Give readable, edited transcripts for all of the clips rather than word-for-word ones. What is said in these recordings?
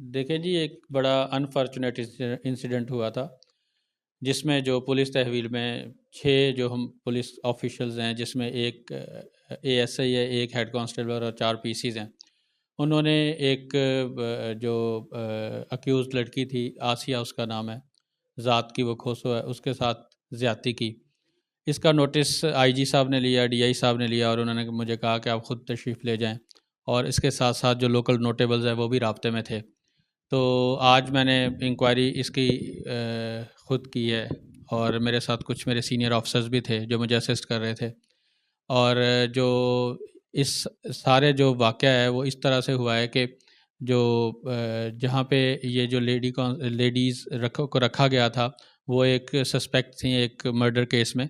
دیکھیں جی، ایک بڑا انفارچونیٹ انسیڈنٹ ہوا تھا، جس میں جو پولیس تحویل میں 6 جو ہم پولیس آفیشلز ہیں، جس میں ایک اے ایس آئی ہے، ایک ہیڈ کانسٹیبل اور 4 پی سیز ہیں۔ انہوں نے ایک جو اکیوز لڑکی تھی، آسیہ اس کا نام ہے، ذات کی وہ کھوسو ہے، اس کے ساتھ زیادتی کی۔ اس کا نوٹس آئی جی صاحب نے لیا، ڈی آئی صاحب نے لیا، اور انہوں نے مجھے کہا کہ آپ خود تشریف لے جائیں، اور اس کے ساتھ ساتھ جو لوکل نوٹیبلز ہیں وہ بھی رابطے میں تھے۔ تو آج میں نے انکوائری اس کی خود کی ہے، اور میرے ساتھ کچھ میرے سینئر آفیسرز بھی تھے جو مجھے اسسٹ کر رہے تھے، اور جو اس سارے جو واقعہ ہے وہ اس طرح سے ہوا ہے کہ جو جہاں پہ یہ جو لیڈیز کو رکھا گیا تھا، وہ ایک سسپیکٹ تھیں ایک مرڈر کیس میں۔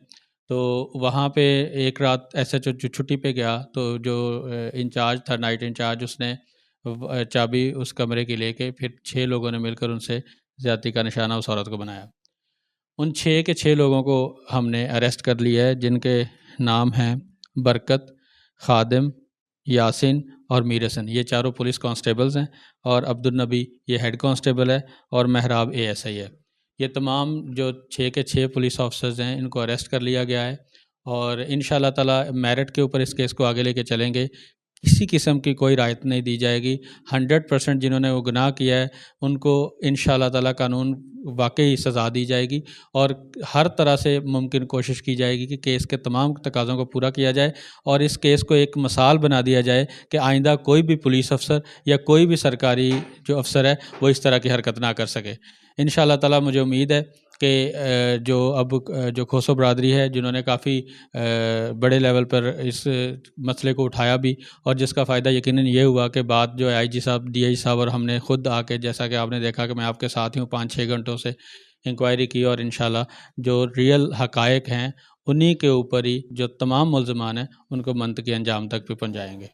تو وہاں پہ ایک رات ایس ایچ او جو چھٹی پہ گیا، تو جو انچارج تھا، نائٹ انچارج، اس نے چابی اس کمرے کی لے کے پھر 6 لوگوں نے مل کر ان سے زیادتی کا نشانہ اس عورت کو بنایا۔ ان 6 کے 6 لوگوں کو ہم نے اریسٹ کر لیا ہے، جن کے نام ہیں برکت، خادم، یاسین اور میر حسن۔ یہ چاروں پولیس کانسٹیبلز ہیں، اور عبدالنبی یہ ہیڈ کانسٹیبل ہے، اور مہراب اے ایس آئی ہے۔ یہ تمام جو 6 کے 6 پولیس آفیسرز ہیں، ان کو اریسٹ کر لیا گیا ہے، اور انشاءاللہ تعالی میرٹ کے اوپر اس کیس کو آگے لے کے چلیں گے۔ کسی قسم کی کوئی رعایت نہیں دی جائے گی۔ 100% جنہوں نے وہ گناہ کیا ہے ان کو انشاءاللہ تعالی قانون واقعی سزا دی جائے گی، اور ہر طرح سے ممکن کوشش کی جائے گی کہ کیس کے تمام تقاضوں کو پورا کیا جائے، اور اس کیس کو ایک مثال بنا دیا جائے کہ آئندہ کوئی بھی پولیس افسر یا کوئی بھی سرکاری جو افسر ہے وہ اس طرح کی حرکت نہ کر سکے۔ انشاءاللہ تعالی مجھے امید ہے کہ جو اب جو کھوسو برادری ہے، جنہوں نے کافی بڑے لیول پر اس مسئلے کو اٹھایا بھی، اور جس کا فائدہ یقیناً یہ ہوا کہ بعد جو آئی جی صاحب، ڈی آئی صاحب اور ہم نے خود آ کے، جیسا کہ آپ نے دیکھا کہ میں آپ کے ساتھ ہوں، 5-6 گھنٹوں سے انکوائری کی، اور انشاءاللہ جو ریئل حقائق ہیں انہی کے اوپر ہی جو تمام ملزمان ہیں ان کو منطقی انجام تک بھی پہنچائیں گے۔